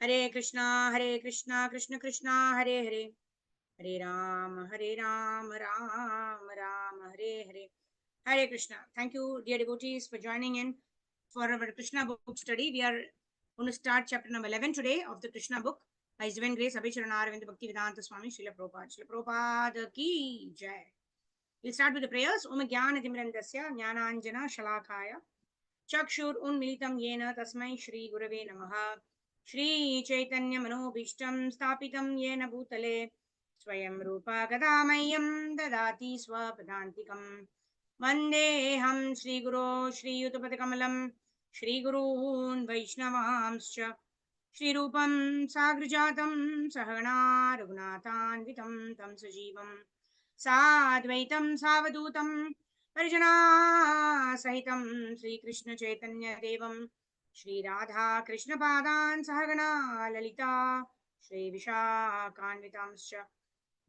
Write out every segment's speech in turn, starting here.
Hare Krishna, Krishna Krishna, Hare Hare, Hare Ram, Ram Ram, Hare Hare. Hare Krishna. Thank you, dear devotees, for joining in for our Krishna book study. We are going to start chapter number 11 today of the Krishna book by His Divine Grace Abhisharana Arvind Bhakti Vedanta Swami Srila Prabhupada. Srila Prabhupada ki jai. We'll start with the prayers. Om Jnana Timrandasya Jnananjana Shalakaya Chakshur Unmilitam Yena Tasmai Shri Gurave Namaha Shri Chaitanya Manobhishtam Stapitam Yena Bhutale Swayam Rupa Kadamayam Dadati Swapadantikam Vandeham Shri Guru Shri Yutapadakamalam Shri Gurun Vaishnavamscha Shri Rupam Sagrajatam Sahana Raghunathanvitam Tam Sajivam Sadvaitam Savadutam Parijana Sahitam Sri Krishna Chaitanya Devam Shri Radha Krishna Padan Sahagana Lalita Shri Vishakhanvitamscha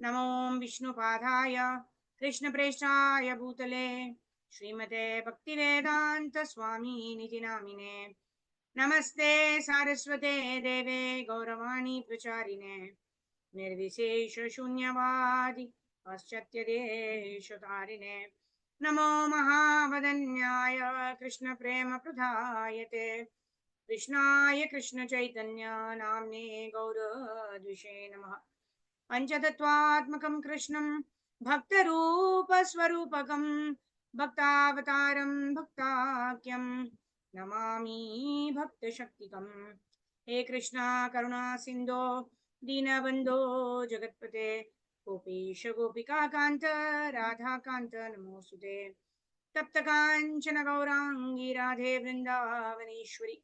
Namo Vishnu Padaya Krishna Preshaya Bhutale Srimate Bhaktivedanta Swami Niti Namine Namaste Saraswate Deve Gauravani Pracharine Nirvisesha Shunyavadi Paschatya Deshatarine Namo Mahavadanyaya Krishna Prema Pradhayate Krishnaya Krishna Chaitanya Namne Gaura Dvishe Namaha Panchatattvatmakam Krishnam Bhaktarupa Swarupakam Bhaktavataram Bhaktakyam Namami Bhakta Shaktikam He Krishna Karuna Sindho Dinabandho Jagatpate Gopesha Gopika Kanta Radha Kanta Namosute Tapta Kanchana Gaurangi Radhe Vrindavaneshwari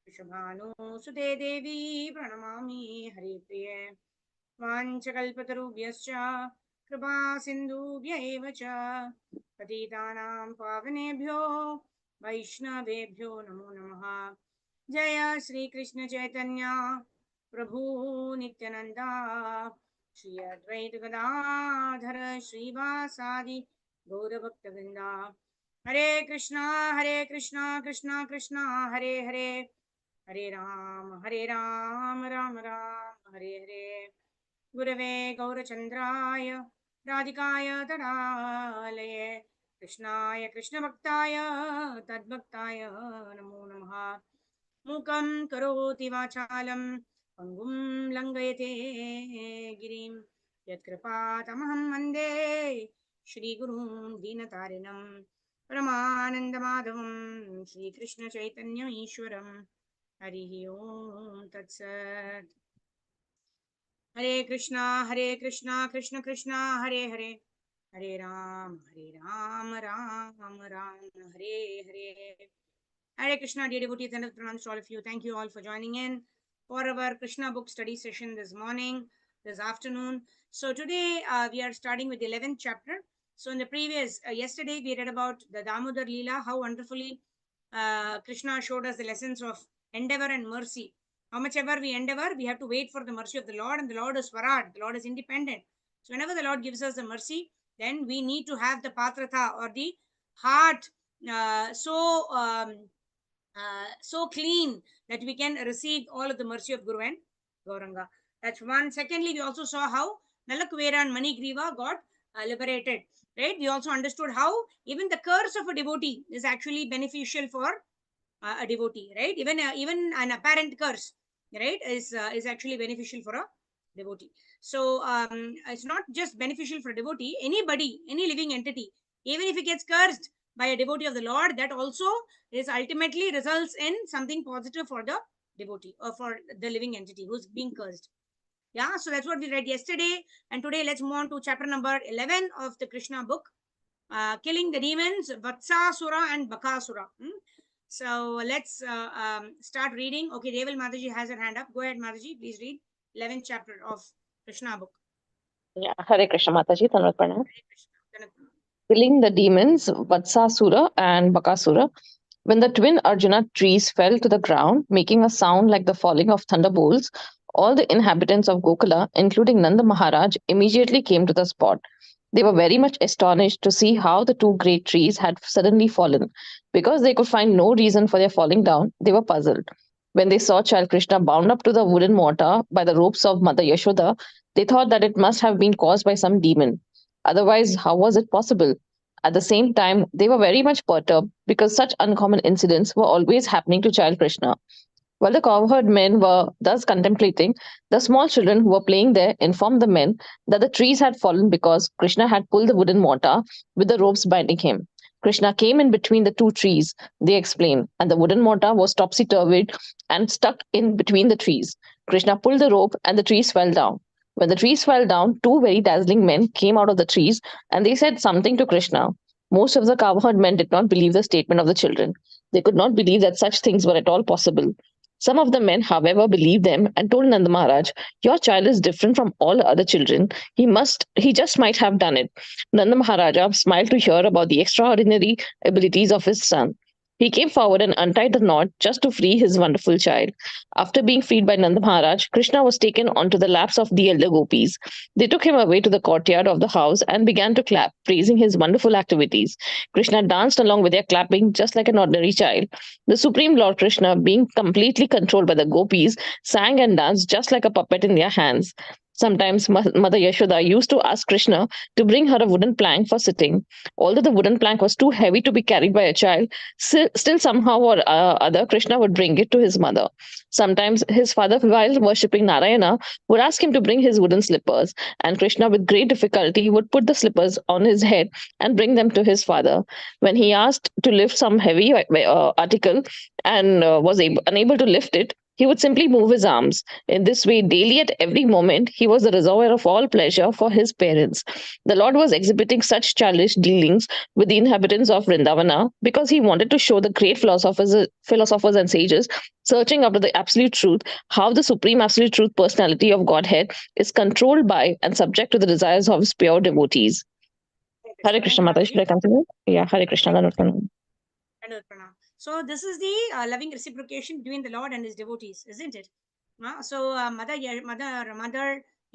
Vrishabhanu Sute Devi Pranamami Hare Priye Vanchakalpatarubhyascha Kripa Sindhubhya eva cha Patitanam Pavanebhyo Vaishnavebhyo Namo Namaha Jaya Sri Krishna Chaitanya Prabhu Nityananda Shri Advaita Gadadhara Srivasadi Gaura Bhakta Vrinda Hare Krishna Krishna Krishna Hare Hare Hare Ram Ram Ram Hare Hare Gurave Gaurachandraya Radhikaya Tadalaya Krishnaya Krishna Bhaktaya Tadbhaktaya Namo Namaha Mukam Karoti Vachalam Pangum Langayate Girim Yatkripatamaham Vande Shri Gurun Dinatarinam Paramananda Madhavam Shri Krishna Chaitanya Ishwaram Harihi Om Tatsat Hare Krishna Krishna Krishna Hare Hare Hare Ram Ram Hare Hare. Hare Krishna, dear devotees, and pronouns to all of you. Thank you all for joining in for our Krishna book study session this morning, this afternoon. So today we are starting with the 11th chapter. So in the previous, yesterday we read about the Damodar Leela, how wonderfully Krishna showed us the lessons of endeavor and mercy. How much ever we endeavor, we have to wait for the mercy of the Lord, and the Lord is Swarad, the Lord is independent. So whenever the Lord gives us the mercy, then we need to have the patratha or the heart so clean that we can receive all of the mercy of Guru and Gauranga. That's one. Secondly, we also saw how Nalakvera and Manigriva got liberated. Right? We also understood how even the curse of a devotee is actually beneficial for a devotee. Right? Even an apparent curse, right, is actually beneficial for a devotee. So it's not just beneficial for a devotee. Anybody, any living entity, even if he gets cursed by a devotee of the Lord, that also is ultimately results in something positive for the devotee or for the living entity who's being cursed. Yeah, so that's what we read yesterday. And today let's move on to chapter number 11 of the Krishna book, killing the demons, Vatsasura and Bakasura. So let's start reading. Okay, Deval Mataji has her hand up. Go ahead, Mataji. Please read 11th chapter of Krishna book. Yeah, Hare Krishna Mataji, Tanvat Pranam. Killing the demons, Vatsasura and Bakasura. When the twin Arjuna trees fell to the ground, making a sound like the falling of thunderbolts, all the inhabitants of Gokula, including Nanda Maharaj, immediately came to the spot. They were very much astonished to see how the two great trees had suddenly fallen. Because they could find no reason for their falling down, they were puzzled. When they saw child Krishna bound up to the wooden mortar by the ropes of Mother Yashoda, they thought that it must have been caused by some demon. Otherwise, how was it possible? At the same time, they were very much perturbed because such uncommon incidents were always happening to child Krishna. While the cowherd men were thus contemplating, the small children who were playing there informed the men that the trees had fallen because Krishna had pulled the wooden mortar with the ropes binding him. Krishna came in between the two trees, they explained, and the wooden mortar was topsy turvy and stuck in between the trees. Krishna pulled the rope and the trees fell down. When the trees fell down, two very dazzling men came out of the trees and they said something to Krishna. Most of the cowherd men did not believe the statement of the children. They could not believe that such things were at all possible. Some of the men, however, believed them and told Nanda Maharaj, "Your child is different from all other children. He just might have done it." Nanda Maharaja smiled to hear about the extraordinary abilities of his son. He came forward and untied the knot just to free his wonderful child. After being freed by Nanda Maharaj, Krishna was taken onto the laps of the elder gopis. They took him away to the courtyard of the house and began to clap, praising his wonderful activities. Krishna danced along with their clapping just like an ordinary child. The Supreme Lord Krishna, being completely controlled by the gopis, sang and danced just like a puppet in their hands. Sometimes Mother Yashoda used to ask Krishna to bring her a wooden plank for sitting. Although the wooden plank was too heavy to be carried by a child, still somehow or other Krishna would bring it to his mother. Sometimes his father, while worshipping Narayana, would ask him to bring his wooden slippers, and Krishna, with great difficulty, would put the slippers on his head and bring them to his father. When he asked to lift some heavy article and was unable to lift it, he would simply move his arms. In this way, daily at every moment, he was the reservoir of all pleasure for his parents. The Lord was exhibiting such childish dealings with the inhabitants of Vrindavana because he wanted to show the great philosophers and sages searching after the absolute truth, how the supreme absolute truth personality of Godhead is controlled by and subject to the desires of his pure devotees. Hare Krishna, Mata. Should I continue? Yeah, Hare Krishna. So this is the loving reciprocation between the Lord and his devotees, isn't it? Mother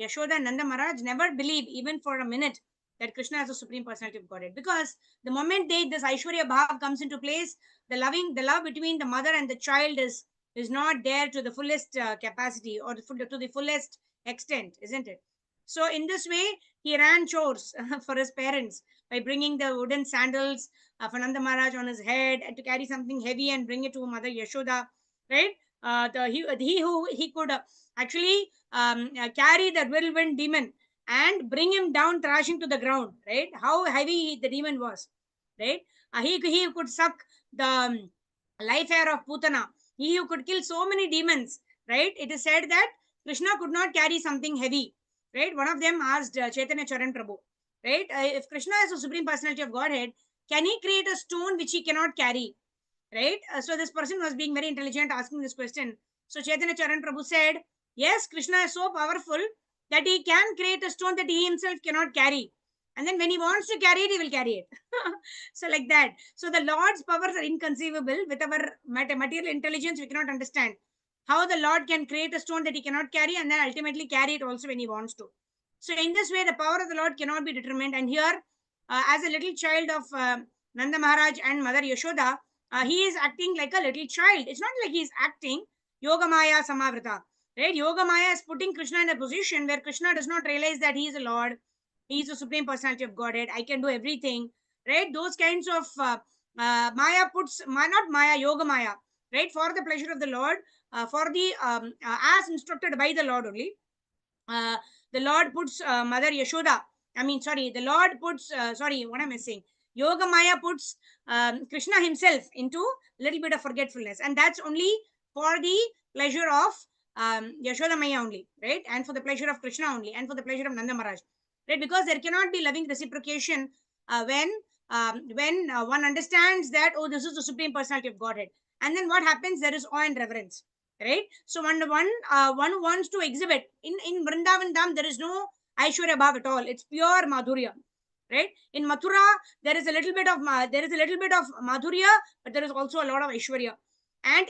Yashoda and Nanda Maharaj never believe even for a minute that Krishna is the supreme personality of Godhead, because the moment this Aishwarya Bhav comes into place, the love between the mother and the child is not there to the fullest capacity or to the fullest extent, isn't it? So in this way, he ran chores for his parents by bringing the wooden sandals of Ananda Maharaj on his head and to carry something heavy and bring it to Mother Yashoda, right? He who he could actually carry the whirlwind demon and bring him down thrashing to the ground, right? How heavy the demon was, right? He could suck the life air of Putana. He who could kill so many demons, right? It is said that Krishna could not carry something heavy, right? One of them asked Chaitanya Charan Prabhu, right? If Krishna is the supreme personality of Godhead, can he create a stone which he cannot carry, right? So this person was being very intelligent asking this question. So Chaitanya Charan Prabhu said, yes, Krishna is so powerful that he can create a stone that he himself cannot carry, and then when he wants to carry it, he will carry it. So like that. So the Lord's powers are inconceivable. With our material intelligence, we cannot understand how the Lord can create a stone that he cannot carry and then ultimately carry it also when he wants to. So in this way, the power of the Lord cannot be determined. And here, as a little child of Nanda Maharaj and Mother Yashoda, he is acting like a little child. It's not like he's acting Yoga Maya Samavrita. Right? Yoga Maya is putting Krishna in a position where Krishna does not realize that he is a Lord. He is the supreme personality of Godhead. I can do everything. Right? Those kinds of Maya puts, not Maya, Yoga Maya. Right? For the pleasure of the Lord, for the as instructed by the Lord only. Uh, the Lord puts Mother Yashoda. The Lord puts, what am I saying? Yoga Maya puts Krishna himself into a little bit of forgetfulness. And that's only for the pleasure of Yashoda Maya only, right? And for the pleasure of Krishna only, and for the pleasure of Nanda Maharaj, right? Because there cannot be loving reciprocation when one understands that, oh, this is the supreme personality of Godhead. And then what happens? There is awe and reverence, right? So one wants to exhibit in Vrindavan Dham, there is no Aishwarya Bhav at all. It's pure Madhurya, right? In Mathura, there is a little bit of Madhurya, but there is also a lot of Aishwarya. And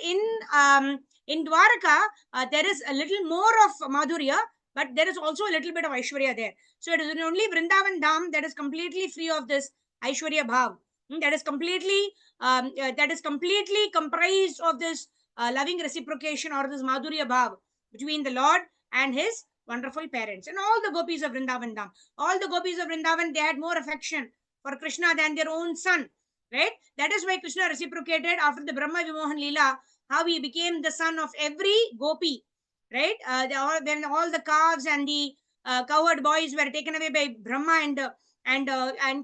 in Dwaraka, there is a little more of Madhurya, but there is also a little bit of Aishwarya there. So it is only Vrindavan Dham that is completely free of this Aishwarya Bhav. That is completely comprised of this loving reciprocation or this Madhurya Bhav between the Lord and his wonderful parents. And all the gopis of Vrindavan Dham, all the gopis of Vrindavan, they had more affection for Krishna than their own son. Right? That is why Krishna reciprocated after the Brahma Vimohan Leela, how he became the son of every gopi. Right? When all the calves and the cowherd boys were taken away by Brahma and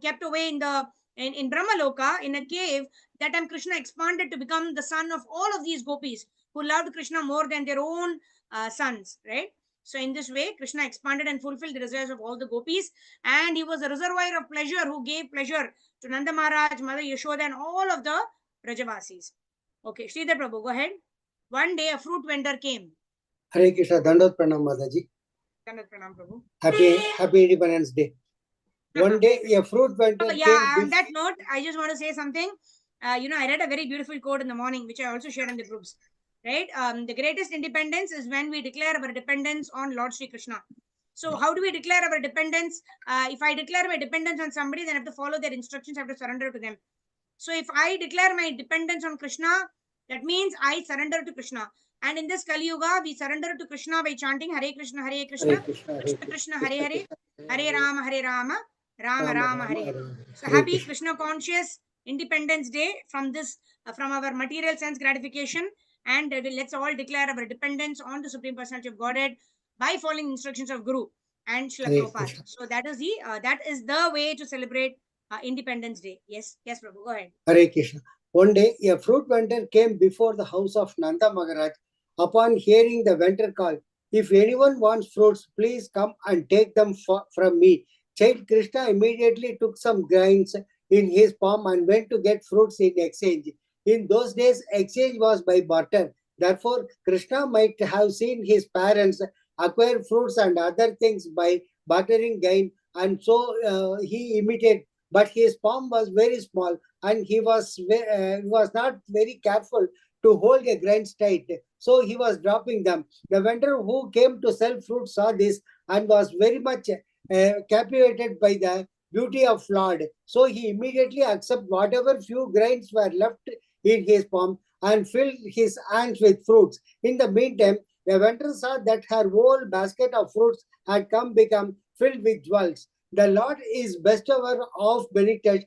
kept away in Brahma Loka in a cave, that time Krishna expanded to become the son of all of these gopis who loved Krishna more than their own sons. Right? So in this way, Krishna expanded and fulfilled the desires of all the gopis, and he was a reservoir of pleasure who gave pleasure to Nanda Maharaj, Mother Yashoda, and all of the Brajavasis. Okay, Sridhar Prabhu, go ahead. One day a fruit vendor came. Hare Krishna, Dandot Pranam Mataji. Dandot Pranam Prabhu. Happy Independence Day. One day a fruit vendor came. On that note, I just want to say something. I read a very beautiful quote in the morning, which I also shared in the groups. Right? The greatest independence is when we declare our dependence on Lord Sri Krishna. So how do we declare our dependence? If I declare my dependence on somebody, then I have to follow their instructions, I have to surrender to them. So if I declare my dependence on Krishna, that means I surrender to Krishna. And in this Kali Yuga, we surrender to Krishna by chanting Hare Krishna, Hare Krishna, Krishna Krishna, Hare Hare, Hare Rama, Rama Rama, Hare. So happy Krishna conscious Independence Day from this, from our material sense gratification, and let's all declare our dependence on the Supreme Personality of Godhead by following instructions of Guru and Srila Prabhupada. So that is the way to celebrate Independence Day. Yes, Prabhu, go ahead. Hare Krishna. One day, a fruit vendor came before the house of Nanda Maharaj. Upon hearing the vendor call, "If anyone wants fruits, please come and take them from me." Child Krishna immediately took some grains in his palm and went to get fruits in exchange. In those days, exchange was by barter. Therefore, Krishna might have seen his parents acquire fruits and other things by bartering gain, and so he imitated. But his palm was very small, and he was not very careful to hold a grain tight. So he was dropping them. The vendor who came to sell fruit saw this and was very much captivated by the beauty of Lord. So he immediately accepted whatever few grains were left in his palm and filled his hands with fruits. In the meantime, the vendor saw that her whole basket of fruits had become filled with jewels. The Lord is bestower of benediction.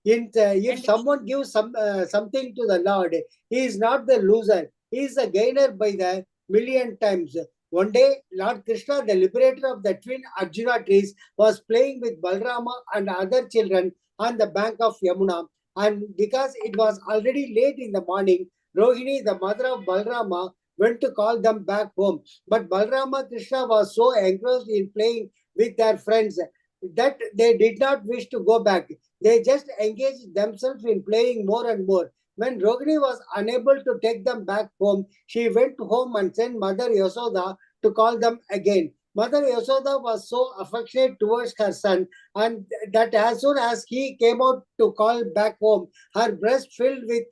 If someone gives something to the Lord, he is not the loser. He is the gainer by the million times. One day, Lord Krishna, the liberator of the twin Arjuna trees, was playing with Balrama and other children on the bank of Yamuna. And because it was already late in the morning, Rohini, the mother of Balrama, went to call them back home. But Balrama Krishna was so engrossed in playing with their friends that they did not wish to go back. They just engaged themselves in playing more and more. When Rohini was unable to take them back home, she went home and sent Mother Yasoda to call them again. Mother Yasoda was so affectionate towards her son, and that as soon as he came out to call back home, her breast filled with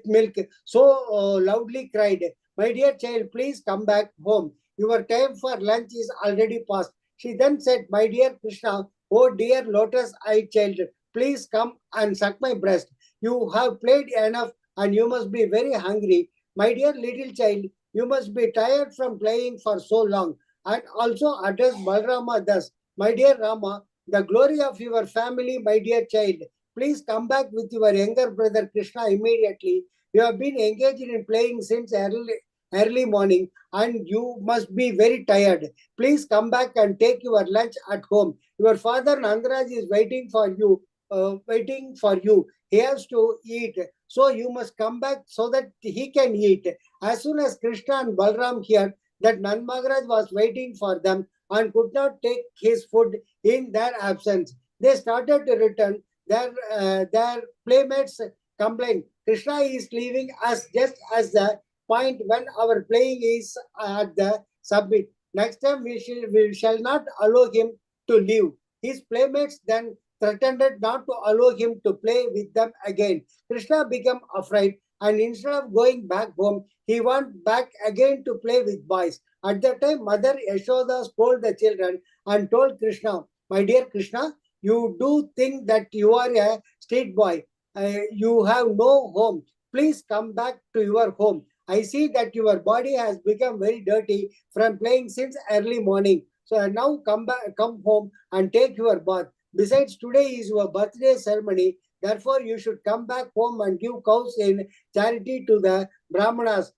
milk, so loudly cried, "My dear child, please come back home. Your time for lunch is already past." She then said, "My dear Krishna, oh dear lotus-eyed child, please come and suck my breast. You have played enough and you must be very hungry. My dear little child, you must be tired from playing for so long." And also addressed Balrama thus, "My dear Rama, the glory of your family, my dear child, please come back with your younger brother Krishna immediately. You have been engaged in playing since early morning and you must be very tired. Please come back and take your lunch at home. Your father Nandaraj is waiting for you. He has to eat. So you must come back so that he can eat." As soon as Krishna and Balram heard that Nand Maharaj was waiting for them and could not take his food in their absence, they started to return. Their playmates complained, "Krishna is leaving us just as the point when our playing is at the summit. Next time we shall not allow him to leave." His playmates then threatened not to allow him to play with them again. Krishna became afraid, and instead of going back home, he went back again to play with boys. At that time, Mother Yashoda scolded the children and told Krishna, "My dear Krishna, you do think that you are a street boy. You have no home. please come back to your home. I see that your body has become very dirty from playing since early morning. So now come home and take your bath. Besides, today is your birthday ceremony. Therefore, you should come back home and give cows in charity to the Brahmanas.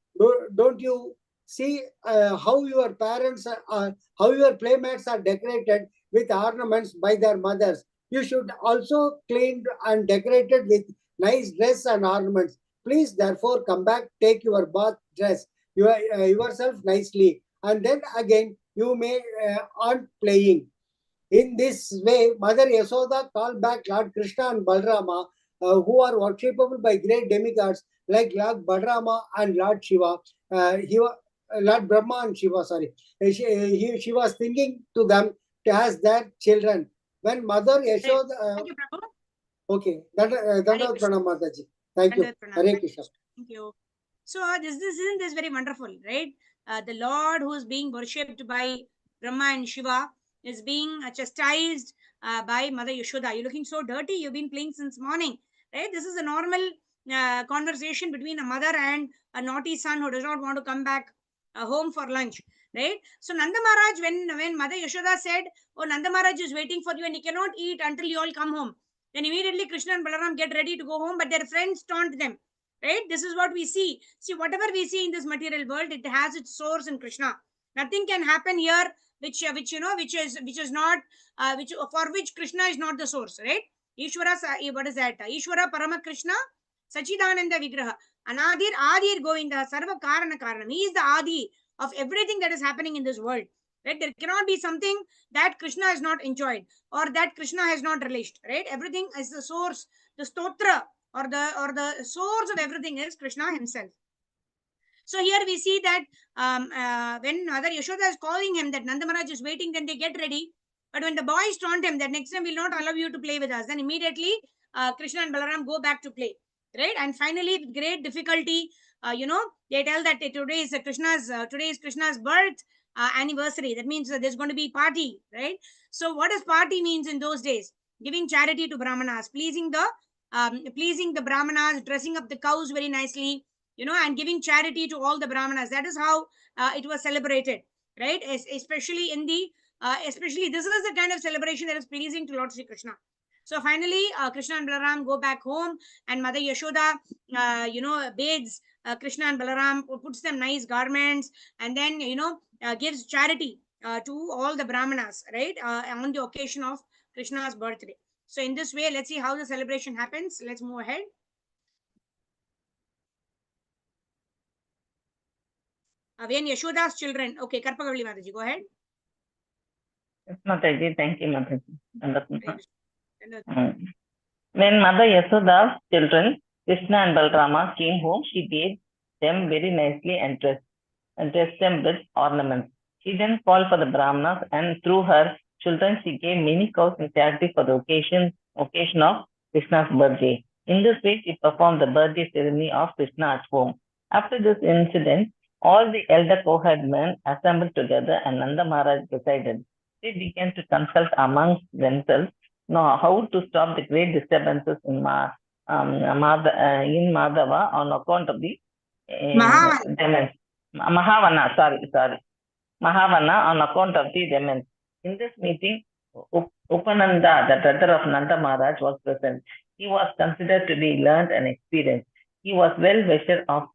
Don't you see how your parents are, how your playmates are decorated with ornaments by their mothers? You should also clean and decorated with nice dress and ornaments. Please, therefore, come back, take your bath, dress yourself nicely, and then again you may on playing. In this way, Mother Yasoda called back Lord Krishna and Balrama, who are worshipable by great demigods like Lord Balrama and Lord Shiva. Lord Brahma and Shiva, sorry. She was thinking to them as their children. When Mother Yashoda. Thank you, Prabhu. Okay, Dandavad Pranam Mataji. Thank you. Hare Krishna. Thank you. So isn't this very wonderful, right? The Lord who is being worshipped by Brahma and Shiva is being chastised by Mother Yashoda. You're looking so dirty. You've been playing since morning, right? This is a normal conversation between a mother and a naughty son who does not want to come back home for lunch, right? So Nanda Maharaj, when Mother Yashoda said, "Oh, Nanda Maharaj is waiting for you and he cannot eat until you all come home," then immediately Krishna and Balaram get ready to go home, but their friends taunt them. Right? This is what we see. See, whatever we see in this material world, it has its source in Krishna. Nothing can happen here which is not which for which Krishna is not the source, right? Ishvara, what is that? Ishvara Parama Krishna Sachidananda Vigraha. Anadir Adir Govinda Sarva Karana Karanam. He is the Adi of everything that is happening in this world. Right? There cannot be something that Krishna has not enjoyed or that Krishna has not relished. Right? Everything is the source, the stotra or the source of everything is Krishna himself. So here we see that when Mother Yashoda is calling him that Nanda Maharaj is waiting, then they get ready. But when the boys taunt him that next time we'll not allow you to play with us, then immediately Krishna and Balaram go back to play. Right? And finally, with great difficulty, they tell that today is Krishna's birth anniversary. That means there's going to be party, right? So what does party means in those days? Giving charity to Brahmanas, pleasing the Brahmanas, dressing up the cows very nicely, and giving charity to all the Brahmanas. That is how it was celebrated, right? Especially especially this is the kind of celebration that is pleasing to Lord Sri Krishna. So finally, Krishna and Balaram go back home, and Mother Yashoda, bathes Krishna and Balaram, puts them nice garments, and then gives charity to all the Brahmanas, right, on the occasion of Krishna's birthday. So in this way, let's see how the celebration happens. Let's move ahead. When Yashoda's children. Okay, Karpagavalli Mataji, go ahead. Yes, Mataji, thank you, Mataji. When Mother Yasoda's children, Krishna and Balrama, came home, she bathed them very nicely and dressed them with ornaments. She then called for the Brahmanas, and through her children she gave many cows in charity for the occasion of Krishna's birthday. In this way, she performed the birthday ceremony of Krishna at home. After this incident, all the elder cowherd men assembled together, and Nanda Maharaj decided. They began to consult amongst themselves how to stop the great disturbances in Madhava on account of the Mahavana, on account of the demons. In this meeting, Upananda, the brother of Nanda Maharaj, was present. He was considered to be learned and experienced. He was a well-wisher of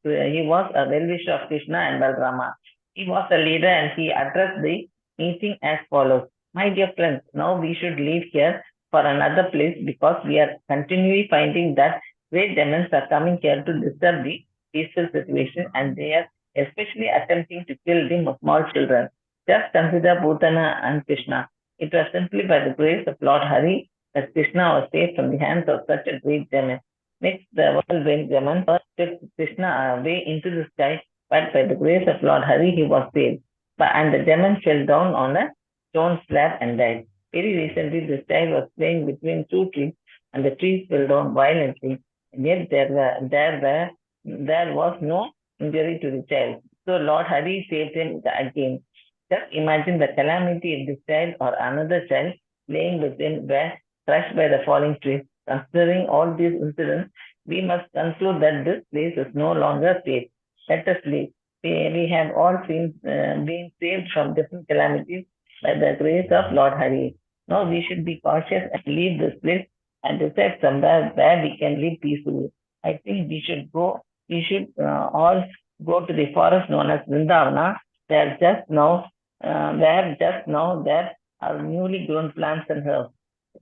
Krishna and Balrama. He was a leader, and he addressed the meeting as follows. My dear friends, now we should leave here for another place because we are continually finding that great demons are coming here to disturb the peaceful situation, and they are especially attempting to kill the small children. Just consider Bhutana and Krishna. It was simply by the grace of Lord Hare that Krishna was saved from the hands of such a great demon. Next, the whirlwind demon first took Krishna away into the sky, but by the grace of Lord Hare he was saved. And the demon fell down on a stone slab and died. Very recently, this child was playing between two trees, and the trees fell down violently, and yet there was no injury to the child. So Lord Hare saved him again. Just imagine the calamity if this child or another child playing with him were crushed by the falling trees. Considering all these incidents, we must conclude that this place is no longer safe. Let us leave. We have all been saved from different calamities by the grace of Lord Hare. Now we should be cautious and leave this place and decide somewhere where we can live peacefully. I think we should all go to the forest known as Vrindavana. Where just now there are newly grown plants and herbs.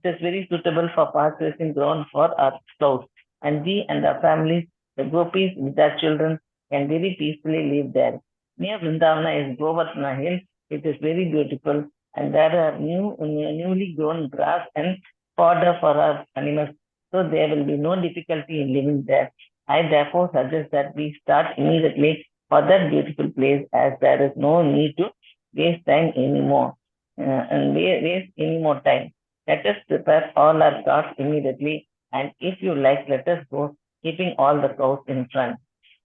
It is very suitable for pasteurizing ground for our cows, and we and our families, the gopis with their children, can very peacefully live there. Near Vrindavana is Govardhana Hill. It is very beautiful, and there are newly grown grass and fodder for our animals, so there will be no difficulty in living there. I therefore suggest that we start immediately for that beautiful place, as there is no need to waste time anymore waste any more time. Let us prepare all our carts immediately, and if you like, let us go, keeping all the cows in front.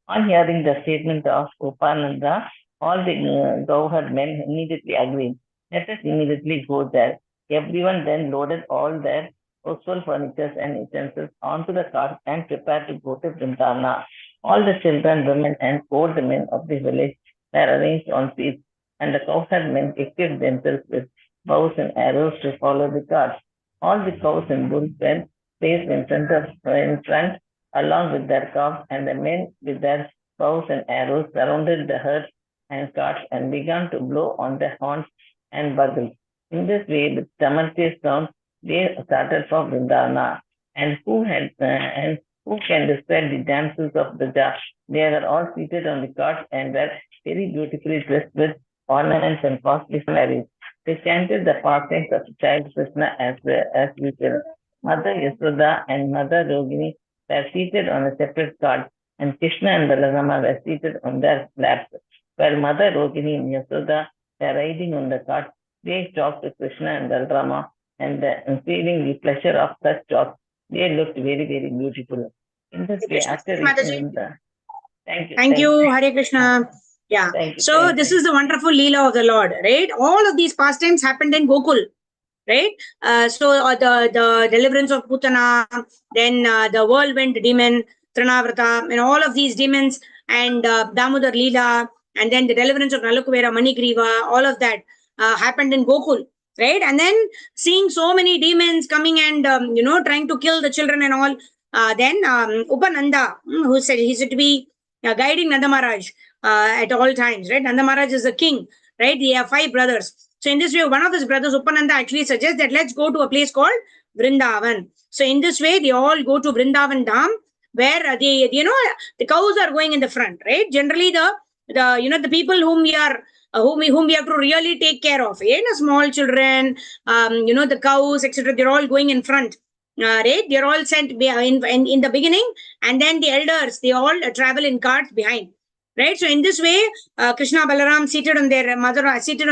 On hearing the statement of Upananda, all the Gaur men immediately agreed. Let us immediately go there. Everyone then loaded all their household furniture and utensils onto the cart and prepared to go to Vrindavana. All the children, women, and old men of the village were arranged on seats, and the cowherd men equipped themselves with bows and arrows to follow the cart. All the cows and bulls were placed in front along with their calves, and the men with their bows and arrows surrounded the herd and carts and began to blow on their horns and bugles. In this way, with tumultuous sounds, they started for Vrindavana. And who can describe the dances of the Japa? They were all seated on the carts and were very beautifully dressed with ornaments and costly sarees. They chanted the pastimes of child Krsna as usual. Mother Yasoda and Mother Rogini were seated on a separate cart, and Krishna and Balarama were seated on their laps. While Mother Rogini and Yasoda were riding on the cart, they talked to Krishna and Balarama, and feeling the pleasure of such talk, they looked very, very beautiful. In this way, after reaching the thank you. Thank you, Hare Krishna. Yeah. So this is the wonderful Leela of the Lord, right? All of these pastimes happened in Gokul, right? The deliverance of Putana, then the whirlwind demon, Trinavrata, and all of these demons, and Damodar Leela, and then the deliverance of Nalakuvera, Manigriva, all of that happened in Gokul, right? And then seeing so many demons coming and, trying to kill the children and all, then Upananda, who said he said to be guiding Nanda Maharaj at all times, right? Nanda Maharaj is the king, right? They have 5 brothers. So in this way, one of his brothers, Upananda, actually suggests that let's go to a place called Vrindavan. So in this way, they all go to Vrindavan Dham, where the cows are going in the front, right? Generally, the people whom we have to really take care of, small children, the cows, etc. They're all going in front. Right? They're all sent in the beginning, and then the elders, they all travel in carts behind. Right? So in this way, Krishna, Balaram seated on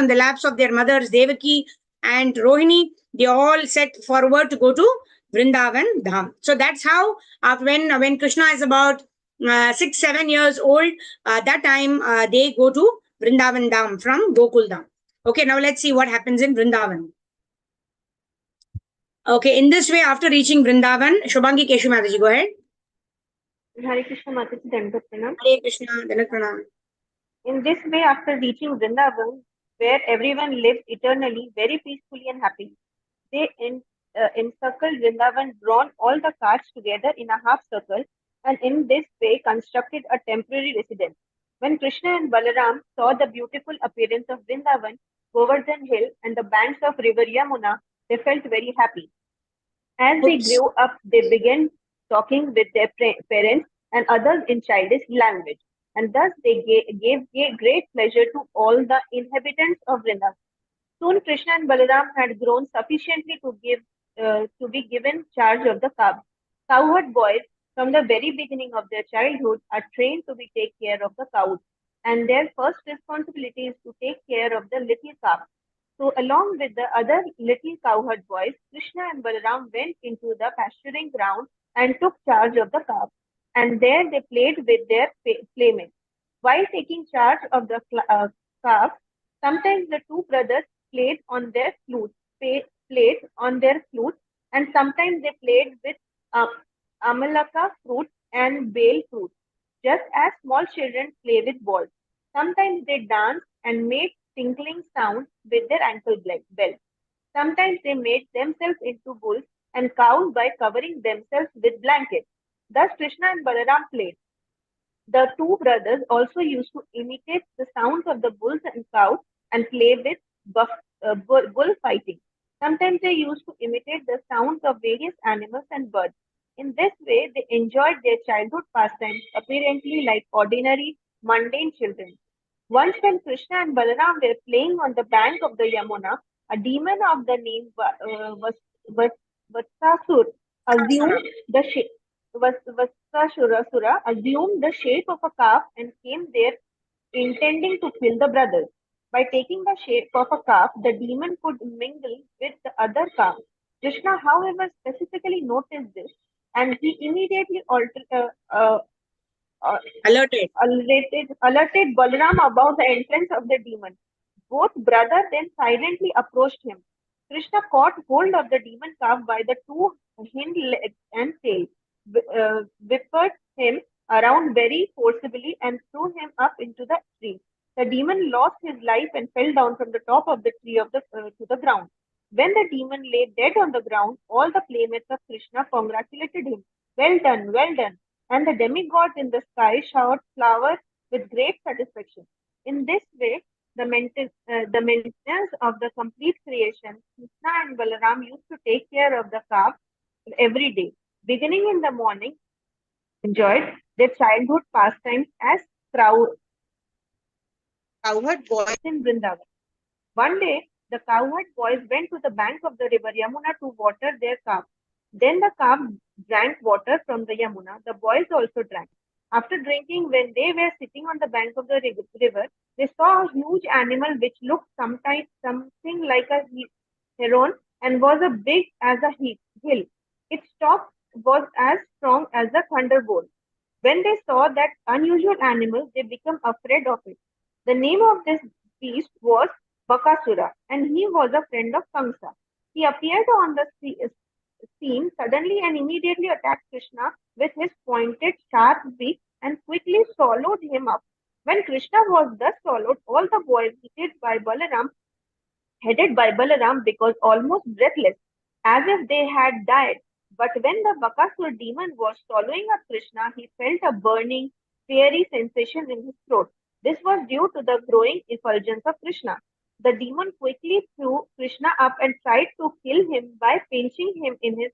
the laps of their mothers, Devaki and Rohini, they all set forward to go to Vrindavan Dham. So that's how when Krishna is about 6-7 years old, that time they go to Vrindavan Dham from Gokul Dham. Okay, now let's see what happens in Vrindavan. Okay, in this way, after reaching Vrindavan, Shobhangi Keshu Mataji, go ahead. Hare Krishna Mataji, Dandavat Pranam. Hare Krishna, Dandavat Pranam. In this way, after reaching Vrindavan, where everyone lives eternally, very peacefully and happy, they encircled Vrindavan, drawn all the carts together in a half circle, and in this way constructed a temporary residence. When Krishna and Balaram saw the beautiful appearance of Vrindavan, Govardhan Hill, and the banks of river Yamuna, they felt very happy. As they grew up, they began talking with their parents and others in childish language, and thus they gave great pleasure to all the inhabitants of Vrindavan. Soon Krishna and Balaram had grown sufficiently to be given charge of the cow. Cowherd boys from the very beginning of their childhood are trained to take care of the cows, and their first responsibility is to take care of the little calf. So along with the other little cowherd boys, Krishna and Balaram went into the pasturing ground and took charge of the calf, and there they played with their playmates. While taking charge of the calf, sometimes the 2 brothers played on their flutes, and sometimes they played with amalaka fruit and bale fruit, just as small children play with balls. Sometimes they danced and made tinkling sounds with their ankle bells. Sometimes they made themselves into bulls and cows by covering themselves with blankets. Thus Krishna and Balaram played. The two brothers also used to imitate the sounds of the bulls and cows and play with bullfighting. Sometimes they used to imitate the sounds of various animals and birds. In this way, they enjoyed their childhood pastimes apparently like ordinary, mundane children. Once, when Krishna and Balaram were playing on the bank of the Yamuna, a demon of the name Vatsasur assumed the shape Vatsasura assumed the shape of a calf and came there intending to kill the brothers. By taking the shape of a calf, the demon could mingle with the other calf. Krishna, however, specifically noticed this, and he immediately Alerted. alerted Balaram about the entrance of the demon. Both brothers then silently approached him. Krishna caught hold of the demon calf by the two hind legs and tail, whipped him around very forcibly, and threw him up into the tree. The demon lost his life and fell down from the top of the tree to the ground. When the demon lay dead on the ground, all the playmates of Krishna congratulated him. Well done, well done. And the demigods in the sky showered flowers with great satisfaction. In this way, the maintenance of the complete creation, Krishna and Balaram used to take care of the calf every day. Beginning in the morning, enjoyed their childhood pastimes as cowherd boys in Vrindavan. One day, the cowherd boys went to the bank of the river Yamuna to water their calf. Then the calf drank water from the Yamuna. The boys also drank. After drinking, when they were sitting on the bank of the river, they saw a huge animal which looked something like a heron and was as big as a hill. Its top was as strong as a thunderbolt. When they saw that unusual animal, they became afraid of it. The name of this beast was Bakasura, and he was a friend of Kamsa. He appeared on the scene suddenly and immediately attacked Krishna with his pointed, sharp beak and quickly swallowed him up. When Krishna was thus swallowed, all the boys headed by Balaram, because almost breathless, as if they had died. But when the Bakasur demon was swallowing up Krishna, he felt a burning, fiery sensation in his throat. This was due to the growing effulgence of Krishna. The demon quickly threw Krishna up and tried to kill him by pinching him in his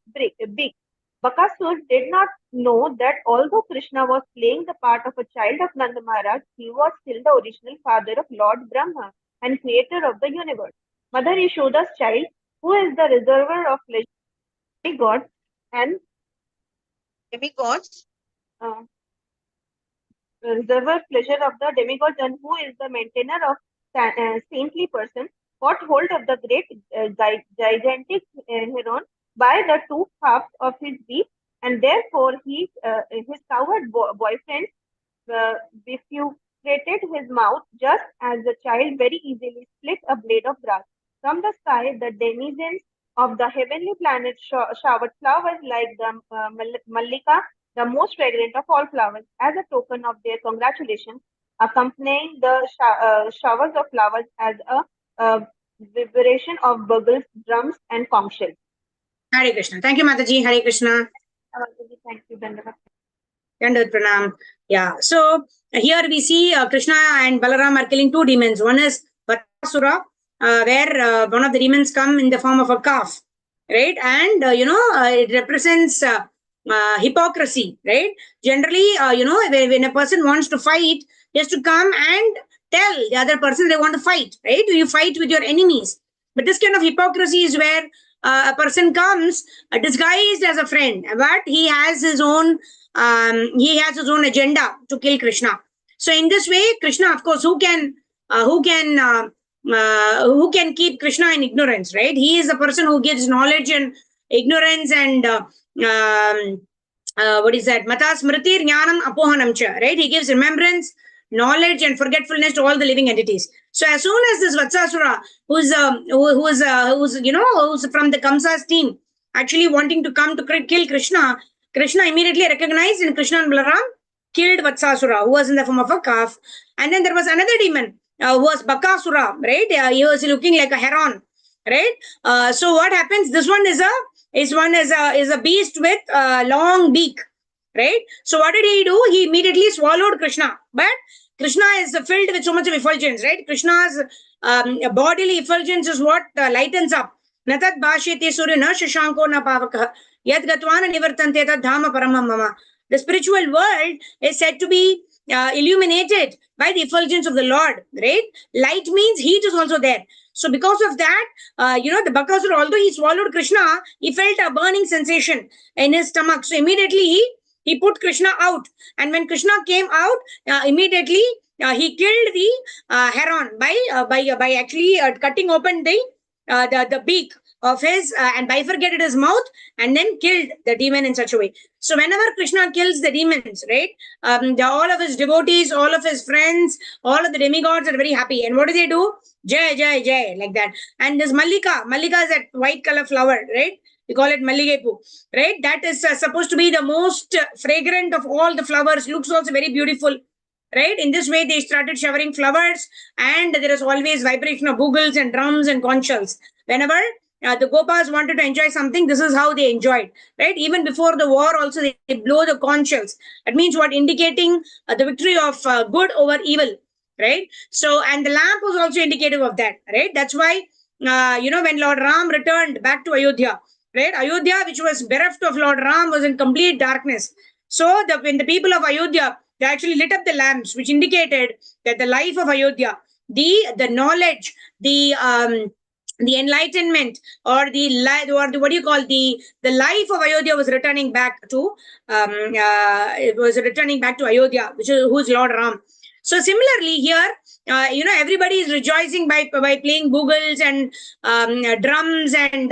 beak. Bakasur did not know that although Krishna was playing the part of a child of Nanda Maharaj, he was still the original father of Lord Brahma and creator of the universe. Mother Yashoda's child, who is the reservoir of pleasure, God and demigods, reservoir pleasure of the demigods, and who is the maintainer of saintly person, caught hold of the great gigantic heron by the two halves of his beak, and therefore his cowherd boyfriend bifurcated his mouth just as the child very easily split a blade of grass. From the sky, the denizens of the heavenly planet showered flowers like the Mallika, the most fragrant of all flowers, as a token of their congratulations, accompanying the showers of flowers as a vibration of bugles, drums, and conch shells. Hare Krishna. Thank you, Mataji. Hare Krishna. Thank you, Dandavat. Dandavat Pranam. Yeah. So here we see Krishna and Balaram are killing two demons. One is Vatsasura, where one of the demons come in the form of a calf, right? And it represents hypocrisy, right? Generally, when a person wants to fight, he has to come and tell the other person they want to fight, right? You fight with your enemies. But this kind of hypocrisy is where a person comes disguised as a friend, but he has his own agenda to kill Krishna. So in this way, Krishna, of course, who can keep Krishna in ignorance, right? He is the person who gives knowledge and ignorance and what is that? Mata smritir jnanam apohanam cha, right? He gives remembrance, knowledge, and forgetfulness to all the living entities. So as soon as this Vatsasura, who's from the Kamsa's team, actually wanting to come to kill Krishna, Krishna immediately recognized, and Krishna and Balaram killed Vatsasura, who was in the form of a calf. And then there was another demon who was Bakasura, right? He was looking like a heron, right? So what happens? This one is a beast with a long beak, right? So what did he do? He immediately swallowed Krishna. But Krishna is filled with so much of effulgence, right? Krishna's bodily effulgence is what lightens up. Natat bhashyate surya na shashanko na pavakah yad gatvana nivartante tad dhama paramam mama. The spiritual world is said to be illuminated by the effulgence of the Lord, right? Light means heat is also there. So because of that, the Bakasura, although he swallowed Krishna, he felt a burning sensation in his stomach. So immediately he put Krishna out. And when Krishna came out, immediately he killed the heron by actually cutting open the beak of his and bifurcated his mouth and then killed the demon in such a way. So whenever Krishna kills the demons, right, all of his devotees, all of his friends, all of the demigods are very happy. And what do? Jai, jai, jai, like that. And this Mallika is that white color flower, right? We call it Malligepu, right? That is supposed to be the most fragrant of all the flowers. Looks also very beautiful, right? In this way, they started showering flowers, and there is always vibration of bugles and drums and conch shells. Whenever the Gopas wanted to enjoy something, this is how they enjoyed, right? Even before the war, also they blow the conch shells. That means what? Indicating the victory of good over evil, right? So, and the lamp was also indicative of that, right? That's why, when Lord Ram returned back to Ayodhya, right? Ayodhya, which was bereft of Lord Ram, was in complete darkness. So, when the people of Ayodhya, they actually lit up the lamps, which indicated that the life of Ayodhya, the knowledge, the enlightenment, or what do you call the life of Ayodhya was returning back to Ayodhya, who's Lord Ram. So similarly here, everybody is rejoicing by playing bugles and drums and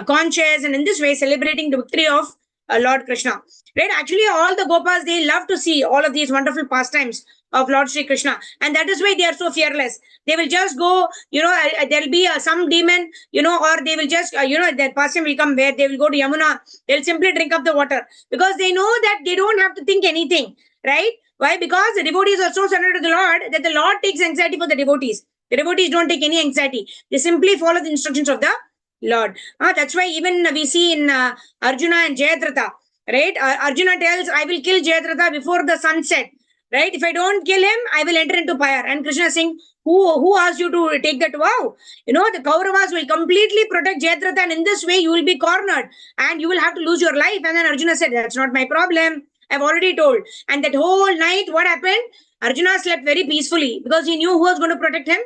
conches, and in this way celebrating the victory of Lord Krishna. Right? Actually, all the Gopas, they love to see all of these wonderful pastimes of Lord Sri Krishna, and that is why they are so fearless. They will just go, there'll be some demon, or they will just, that pastime will come where they will go to Yamuna. They'll simply drink up the water because they know that they don't have to think anything, right? Why? Because the devotees are so surrendered to the Lord that the Lord takes anxiety for the devotees. The devotees don't take any anxiety. They simply follow the instructions of the Lord. That's why even we see in Arjuna and Jayadratha, right? Arjuna tells, I will kill Jayadratha before the sunset, right? If I don't kill him, I will enter into fire. And Krishna is saying, who asked you to take that vow? The Kauravas will completely protect Jayadratha, and in this way you will be cornered and you will have to lose your life. And then Arjuna said, that's not my problem. I've already told. And that whole night, what happened? Arjuna slept very peacefully because he knew who was going to protect him.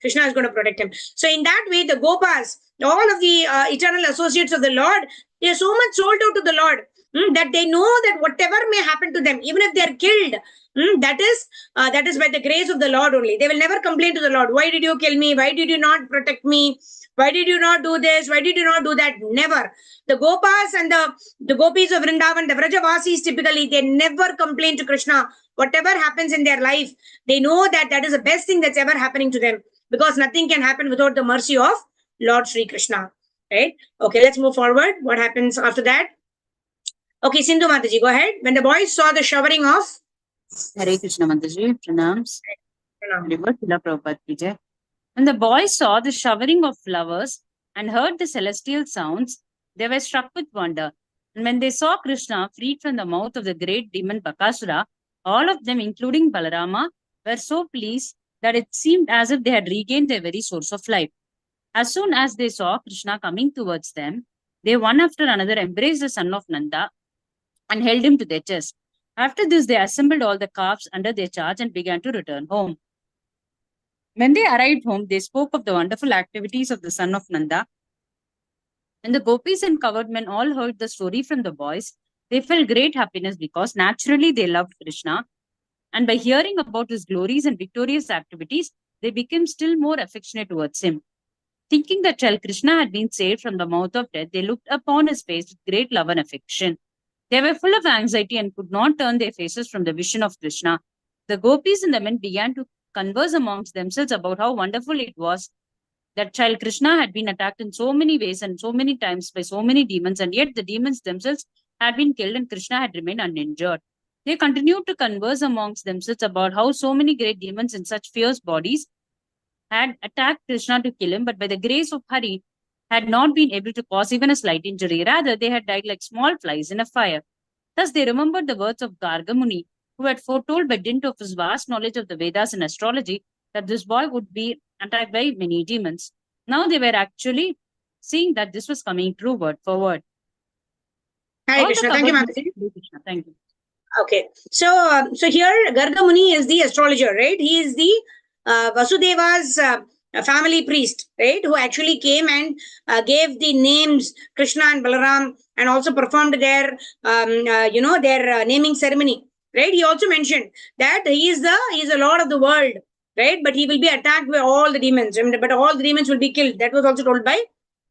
Krishna is going to protect him. So in that way, the Gopas, all of the eternal associates of the Lord, they are so much sold out to the Lord that they know that whatever may happen to them, even if they are killed, that is by the grace of the Lord only. They will never complain to the Lord. Why did you kill me? Why did you not protect me? Why did you not do this? Why did you not do that? Never. The Gopas and the Gopis of Vrindavan, the Vrajavasis typically, they never complain to Krishna. Whatever happens in their life, they know that is the best thing that's ever happening to them, because nothing can happen without the mercy of Lord Sri Krishna. Right? Okay, let's move forward. What happens after that? Okay, Sindhu Mataji, go ahead. When the boys saw the showering of Hare Krishna Mataji, pranams. When the boys saw the showering of flowers and heard the celestial sounds, they were struck with wonder. And when they saw Krishna freed from the mouth of the great demon Bakasura, all of them, including Balarama, were so pleased that it seemed as if they had regained their very source of life. As soon as they saw Krishna coming towards them, they one after another embraced the son of Nanda and held him to their chest. After this, they assembled all the calves under their charge and began to return home. When they arrived home, they spoke of the wonderful activities of the son of Nanda. When the gopis and covered men all heard the story from the boys, they felt great happiness because naturally they loved Krishna. And by hearing about his glories and victorious activities, they became still more affectionate towards him. Thinking that child Krishna had been saved from the mouth of death, they looked upon his face with great love and affection. They were full of anxiety and could not turn their faces from the vision of Krishna. The gopis and the men began to converse amongst themselves about how wonderful it was that child Krishna had been attacked in so many ways and so many times by so many demons, and yet the demons themselves had been killed and Krishna had remained uninjured. They continued to converse amongst themselves about how so many great demons in such fierce bodies had attacked Krishna to kill him, but by the grace of Hare, had not been able to cause even a slight injury. Rather, they had died like small flies in a fire. Thus, they remembered the words of Garga Muni, who had foretold by dint of his vast knowledge of the Vedas and astrology that this boy would be attacked by many demons. Now they were actually seeing that this was coming true word for word. Hare All the Krishna. Thank you, covered- Mataji. Hare Krishna. Thank you. Okay, so here Garga Muni is the astrologer, right? He is the Vasudeva's family priest, right? Who actually came and gave the names Krishna and Balaram, and also performed their their naming ceremony, right? He also mentioned that he is the Lord of the world, right? But he will be attacked by all the demons, but all the demons will be killed. That was also told by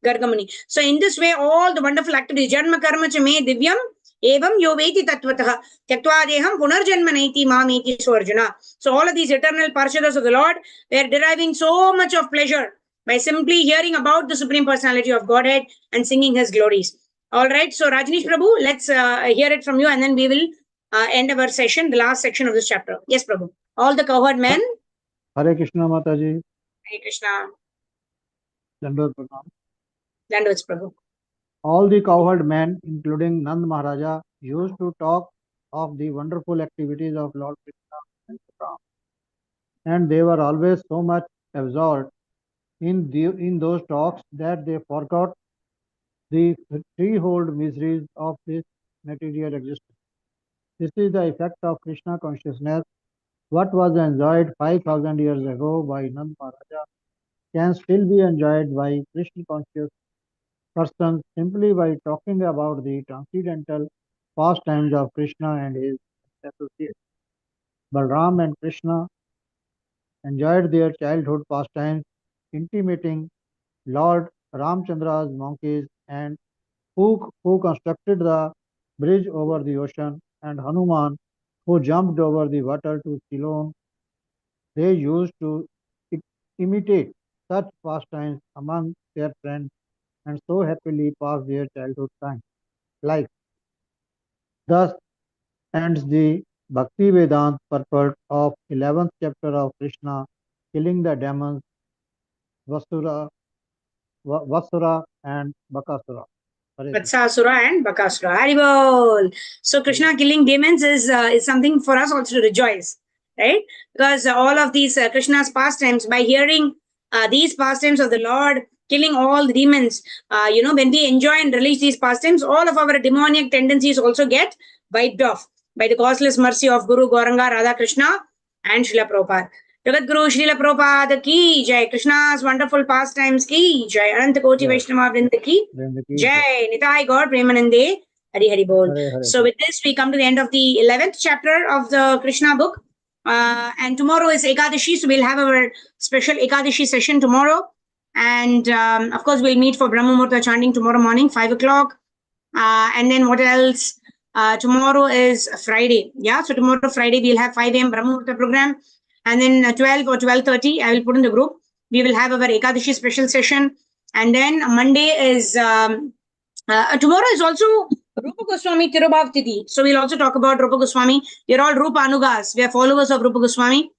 Garga Muni. So in this way, all the wonderful activities, Janma Karma Cha Me Divyam Evam yo veti tatvatah tyaktva punarjanma naiti mamiti Arjuna. So all of these eternal parshadas of the Lord, they are deriving so much of pleasure by simply hearing about the Supreme Personality of Godhead and singing His glories. All right, so Rajneesh Prabhu, let's hear it from you, and then we will end our session, the last section of this chapter. Yes, Prabhu. All the cowherd men. Hare Krishna Mataji. Hare Krishna. Dandavad Pranam. Dandavats, Prabhu. All the cowherd men, including Nand Maharaja, used to talk of the wonderful activities of Lord Krishna and Ram. And they were always so much absorbed in those talks that they forgot the threefold miseries of this material existence. This is the effect of Krishna consciousness. What was enjoyed 5,000 years ago by Nand Maharaja can still be enjoyed by Krishna conscious persons simply by talking about the transcendental pastimes of Krishna and his associates. Balram and Krishna enjoyed their childhood pastimes, intimating Lord Ramchandra's monkeys and who constructed the bridge over the ocean, and Hanuman, who jumped over the water to Ceylon. They used to imitate such pastimes among their friends and so happily pass their childhood time. Life. Thus ends the Bhakti Vedanta purport of 11th chapter of Krishna, killing the demons Vasura and Bakasura. Vatsasura and Bakasura. Haribol. So Krishna killing demons is something for us also to rejoice, right? Because all of these Krishna's pastimes, by hearing these pastimes of the Lord, killing all the demons, when we enjoy and release these pastimes, all of our demoniac tendencies also get wiped off by the causeless mercy of Guru Gauranga, Radha Krishna, and Srila Prabhupada. Jagat Guru Srila Prabhupada ki jai. Krishna's wonderful pastimes ki jai. Ananta Koti Vaishnava Vrinda ki jai. Nitai Gaur Premanande Hari Hari Bol. So with this, we come to the end of the 11th chapter of the Krishna book. And tomorrow is Ekadashi, so we'll have our special Ekadashi session tomorrow. And of course, we'll meet for Brahma Muhurta chanting tomorrow morning, 5 o'clock. And then what else? Tomorrow is Friday. Yeah, so tomorrow Friday, we'll have 5 a.m. Brahma Muhurta program. And then 12 or 12:30, I will put in the group. We will have our Ekadashi special session. And then Monday is, tomorrow is also Rupa Goswami Tirubhav Tithi. So we'll also talk about Rupa Goswami. We're all Rupa Anugas. We are followers of Rupa Goswami.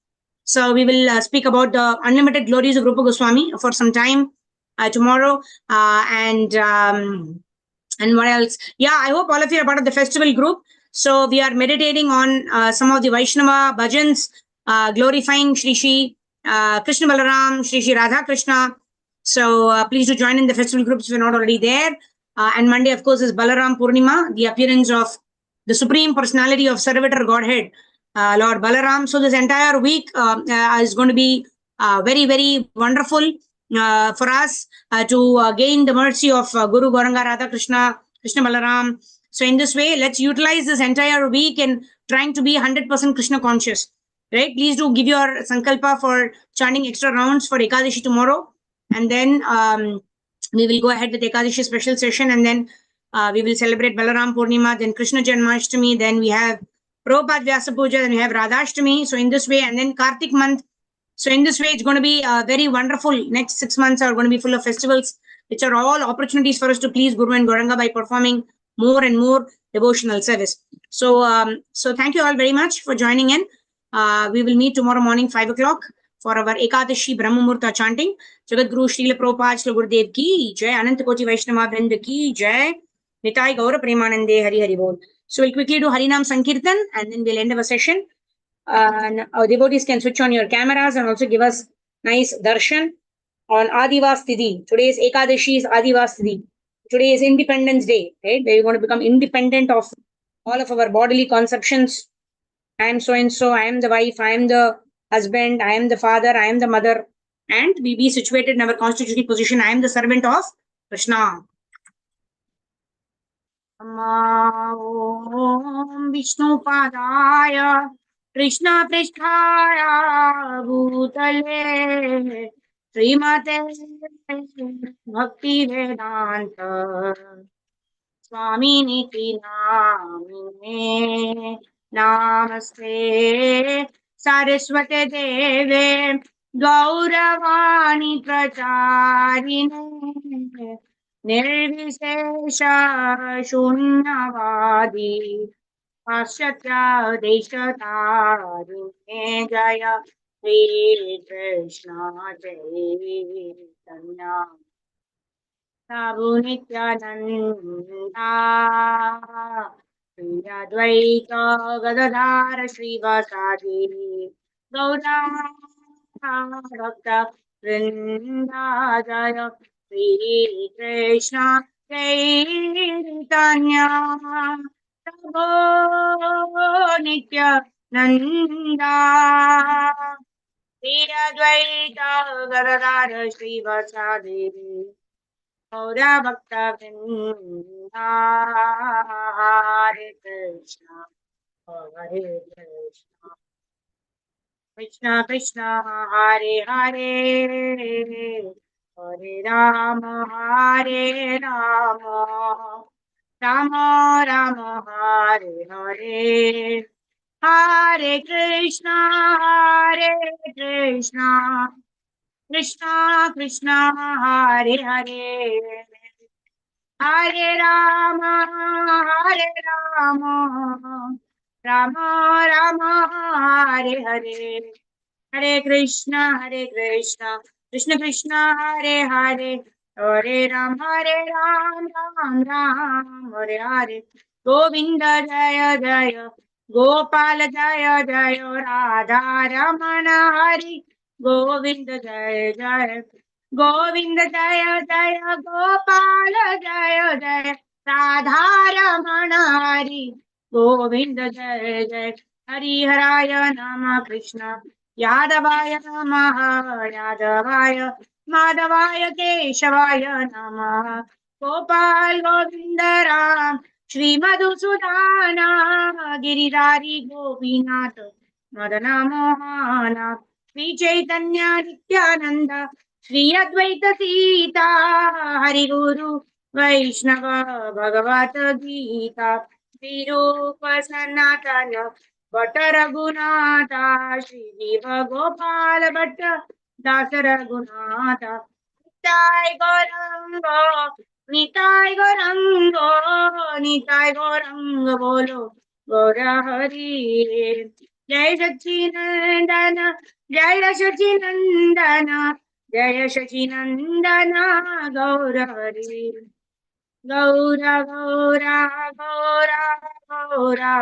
So we will speak about the unlimited glories of Rupa Goswami for some time tomorrow. And what else? Yeah, I hope all of you are part of the festival group. So we are meditating on some of the Vaishnava bhajans, glorifying Shri Shri Krishna Balaram, Shri Shri Radha Krishna. So please do join in the festival groups if you're not already there. And Monday, of course, is Balaram Purnima, the appearance of the Supreme Personality of Sarvatar Godhead, Lord Balaram. So this entire week is going to be very, very wonderful for us to gain the mercy of Guru Gauranga Radha Krishna, Krishna Balaram. So in this way, let's utilize this entire week in trying to be 100% Krishna conscious. Right? Please do give your sankalpa for chanting extra rounds for Ekadashi tomorrow. And then we will go ahead with Ekadashi special session. And then we will celebrate Balaram Purnima, then Krishna Janmashtami. Then we have Prabhupada Vyasa Puja, then we have Radhashtami. So in this way, and then Kartik month. So in this way, it's going to be very wonderful. Next 6 months are going to be full of festivals, which are all opportunities for us to please Guru and Gauranga by performing more and more devotional service. So thank you all very much for joining in. We will meet tomorrow morning 5 o'clock for our Ekadashi Brahmamurta chanting. Jagat Guru Srila Prabhupada Srila Gurudev ki jai, Ananta Koti Vaishnava Vrinda ki jai, Nitai Gaur Premanande Hari Hari Bol. So we'll quickly do Harinam Sankirtan and then we'll end our session. And our devotees can switch on your cameras and also give us nice darshan on Adivas Tithi. Today is Ekadashi is Adivas Tithi. Today is Independence Day, right? Where we want to become independent of all of our bodily conceptions. I am so and so, I am the wife, I am the husband, I am the father, I am the mother, and we be situated in our constitutional position. I am the servant of Krishna. Om Vishnu Padaya Krishna Prishthaya Bhutale Srimate Bhakti Vedanta Swami Niti Namine Namaste Saraswate Deve Gauravani Pracharine Nirvishesha Shunyavadi Paschatya Deshatarine Jaya Sri Krishna Chaitanya Prabhu Nityananda Shri Advaita Gadadhara Srivasadi Gaura Bhakta Vrinda Jaya Sri Krishna Chaitanya Prabhu Nityananda Shri Advaita Gadadhara Srivasadi Gaura Bhakta Vrinda Hare Krishna Hare Krishna Krishna Krishna Hare Hare Hare Rama Hare Rama Rama Rama Hare Hare Hare Krishna Krishna Krishna Hare Hare Hare Rama Rama Rama Hare Hare Hare Krishna Krishna Krishna Hare Hare Hare Ram Ram Ram Hare Hare Govinda Jaya Jaya Gopala Jaya Jaya Radha Ramana Hari Govinda Jaya Jaya Govinda Jaya Jaya Gopala Jaya Jaya Radha Ramana Hari Govinda Jaya Jaya Hari Haraya Nama Krishna Yadavaya Namaha Yadavaya Madhavaya Keshavaya Namaha Gopal Govinda Ram Shri Madhusudana Giridhari Gopinath Madana Mohana Shri Chaitanya Nityananda Shri Advaita Sita Hari Guru Vaishnava Bhagavata Gita Shri Rupa Sanatana Bhatta Raghunatha Shri Jiva Gopala Bhatta Dasa Raghunatha Nitai Gauranga Bolo Gaura Hari Jai Sachinandana Jaya Sachinandana Jaya Sachinandana Gaura Hari Gaura Gaura Gaura Gaura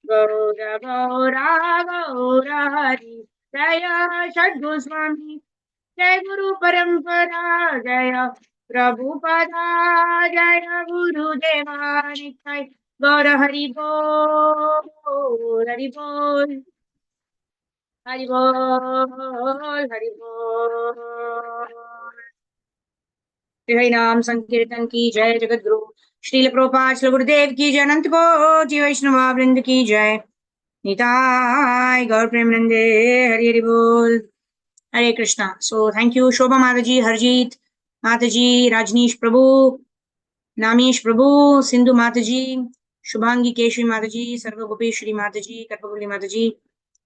Gaura Gaura Gaura Hari Jaya Sadgoswami Jai Guru Parampara Jaya Prabhupada Jaya Guru Deva Nitai Gaura Hari Bol Hari Bol Hari Bol Hari Bol Hari Naam Sankirtan ki jai Jagat Guru Srila Prabhupada Srila Gurudev ki jai Anant Koti Vaishnava Vrinda ki jai Nitai Gaur Premanande Hari Hari Bol Hare Krishna. So thank you, Shobha Mataji, Harjeet Mataji, Rajneesh Prabhu, Namish Prabhu, Sindhu Mataji, Shubhangi Keshri Mataji, Sarva Gopeshri Mataji, Karpaguli Mataji,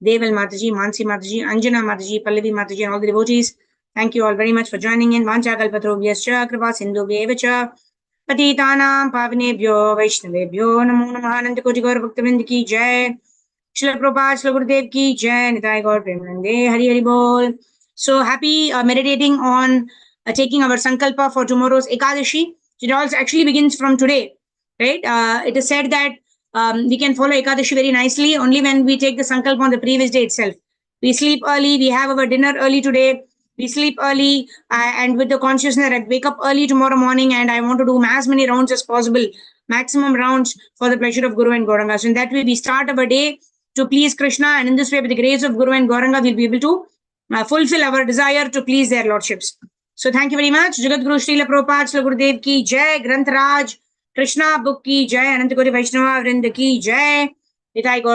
Deval Mataji, Mansi Mataji, Anjana Mataji, Pallavi Mataji, and all the devotees. Thank you all very much for joining in. Vancha Kalpatro Vyascha Kripa Sindhu Vyevacha पतितानां पावनेभ्यो वैष्णवेभ्यो नमो नमः। अनंत कोटि गौर भक्तवृंद की जय। श्रील प्रभुपाद श्री गुरुदेव की जय। निताय गौर प्रेमानंदे। हरि हरि बोल. So happy meditating on taking our sankalpa for tomorrow's Ekadashi. It also actually begins from today, right? It is said that we can follow Ekadashi very nicely only when we take the sankalpa on the previous day itself. We sleep early, we have our dinner early today, we sleep early, and with the consciousness that I wake up early tomorrow morning and I want to do as many rounds as possible, maximum rounds for the pleasure of Guru and Gauranga. So in that way, we start our day to please Krishna, and in this way, with the grace of Guru and Gauranga, we'll be able to fulfill our desire to please their lordships. So thank you very much. Jagat Guru Srila Prabhupada Srila Gurudev ki jai. Granth Raj Krishna book ki jai. Anant Koti Vaishnava Vrinda ki jai. Nitai Gaur